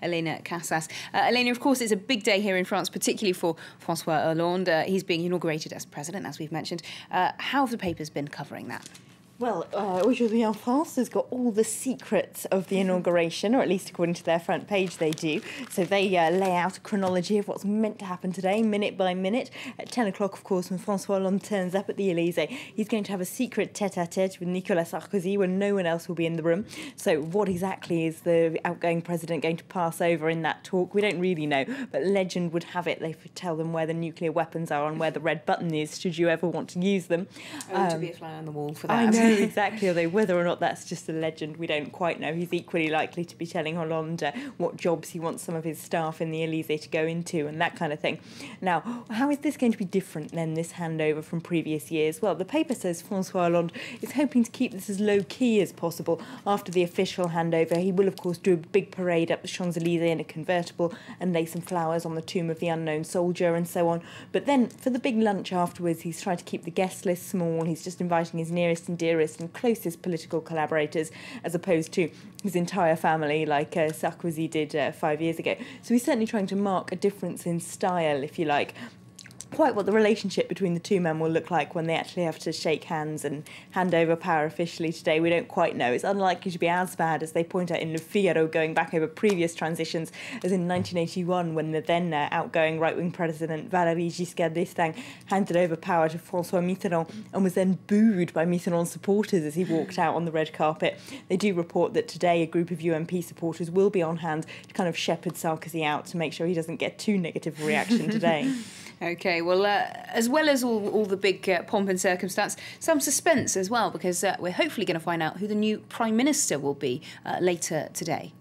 Elena Casas. Elena, of course, it's a big day here in France, particularly for François Hollande. He's being inaugurated as president, as we've mentioned. How have the papers been covering that? Well, Aujourd'hui en France has got all the secrets of the inauguration, or at least according to their front page they do. So they lay out a chronology of what's meant to happen today, minute by minute. At 10 o'clock, of course, when François Hollande turns up at the Élysée, he's going to have a secret tête-à-tête with Nicolas Sarkozy when no one else will be in the room. So what exactly is the outgoing president going to pass over in that talk? We don't really know, but legend would have it they would tell them where the nuclear weapons are and where the red button is, should you ever want to use them. To be a fly on the wall for that. I know. Exactly, although whether or not that's just a legend, we don't quite know. He's equally likely to be telling Hollande what jobs he wants some of his staff in the Élysée to go into and that kind of thing. Now, how is this going to be different than this handover from previous years? Well, the paper says François Hollande is hoping to keep this as low-key as possible. After the official handover, he will, of course, do a big parade up the Champs-Élysées in a convertible and lay some flowers on the tomb of the unknown soldier and so on. But then, for the big lunch afterwards, he's trying to keep the guest list small. He's just inviting his nearest and dearest and closest political collaborators, as opposed to his entire family like Sarkozy did 5 years ago. So he's certainly trying to mark a difference in style, if you like. Quite what the relationship between the two men will look like when they actually have to shake hands and hand over power officially today, we don't quite know. It's unlikely to be as bad as they point out in Le Figaro, going back over previous transitions, as in 1981 when the then outgoing right-wing president Valéry Giscard d'Estaing handed over power to François Mitterrand and was then booed by Mitterrand's supporters as he walked out on the red carpet. They do report that today a group of UMP supporters will be on hand to kind of shepherd Sarkozy out to make sure he doesn't get too negative a reaction today. OK, well, as well as all the big pomp and circumstance, some suspense as well, because we're hopefully going to find out who the new Prime Minister will be later today.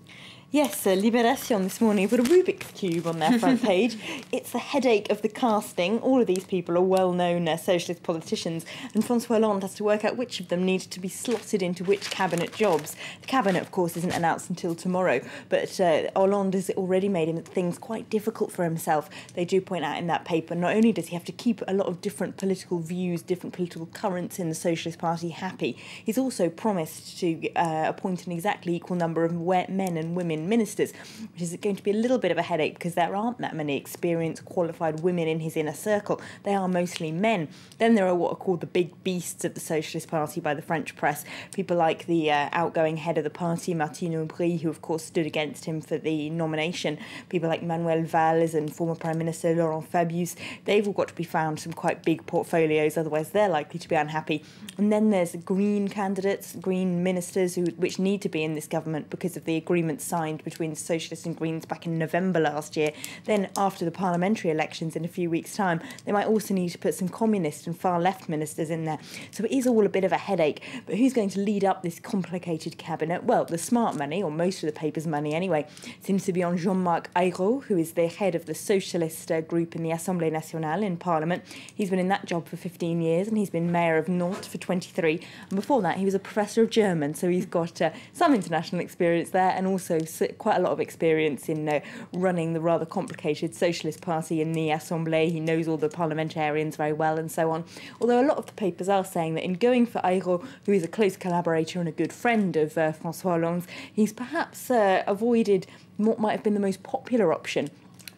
Yes, Libération this morning put a Rubik's Cube on their front page. It's the headache of the casting. All of these people are well-known socialist politicians, and François Hollande has to work out which of them need to be slotted into which cabinet jobs. The cabinet, of course, isn't announced until tomorrow, but Hollande has already made things quite difficult for himself. They do point out in that paper, not only does he have to keep a lot of different political views, different political currents in the Socialist Party happy, he's also promised to appoint an exactly equal number of men and women ministers, which is going to be a little bit of a headache because there aren't that many experienced, qualified women in his inner circle. They are mostly men. Then there are what are called the big beasts of the Socialist Party by the French press, people like the outgoing head of the party, Martine Aubry, who of course stood against him for the nomination, people like Manuel Valls and former Prime Minister Laurent Fabius. They've all got to be found some quite big portfolios, otherwise they're likely to be unhappy. And then there's Green candidates, Green ministers, which need to be in this government because of the agreement signed between the Socialists and Greens back in November last year. Then after the parliamentary elections in a few weeks' time, they might also need to put some communist and far-left ministers in there. So it is all a bit of a headache. But who's going to lead up this complicated cabinet? Well, the smart money, or most of the paper's money anyway, seems to be on Jean-Marc Ayrault, who is the head of the socialist group in the Assemblée Nationale in Parliament. He's been in that job for 15 years and he's been mayor of Nantes for 23. And before that, he was a professor of German, so he's got some international experience there and also quite a lot of experience in running the rather complicated Socialist Party in the Assemblée. He knows all the parliamentarians very well and so on. Although a lot of the papers are saying that in going for Ayrault, who is a close collaborator and a good friend of François Hollande, he's perhaps avoided what might have been the most popular option.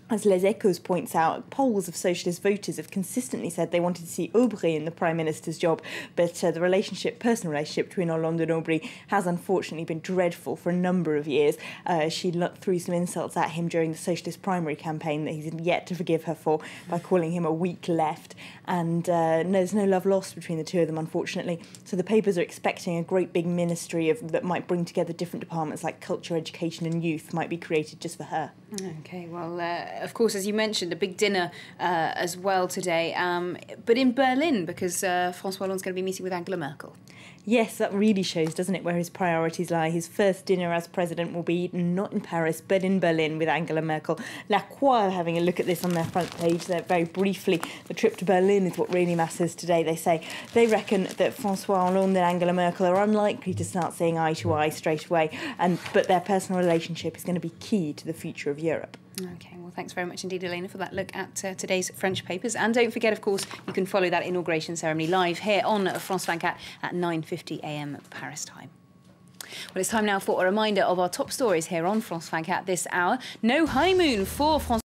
As Les Echos points out, polls of socialist voters have consistently said they wanted to see Aubry in the Prime Minister's job, but the personal relationship between Hollande and Aubry has unfortunately been dreadful for a number of years. She threw some insults at him during the socialist primary campaign that he's yet to forgive her for by calling him a weak left, and there's no love lost between the two of them, unfortunately. So the papers are expecting a great big ministry that might bring together different departments like culture, education and youth might be created just for her. OK, well, of course, as you mentioned, a big dinner as well today, but in Berlin, because François Hollande's going to be meeting with Angela Merkel. Yes, that really shows, doesn't it, where his priorities lie. His first dinner as president will be eaten not in Paris, but in Berlin with Angela Merkel. La Croix are having a look at this on their front page. They're very briefly, the trip to Berlin is what really matters today, they say. They reckon that François Hollande and Angela Merkel are unlikely to start seeing eye to eye straight away, but their personal relationship is going to be key to the future of Europe. OK, well, thanks very much indeed, Elena, for that look at today's French papers. And don't forget, of course, you can follow that inauguration ceremony live here on France 24 at 9:50 a.m. Paris time. Well, it's time now for a reminder of our top stories here on France 24 this hour. No honeymoon for France.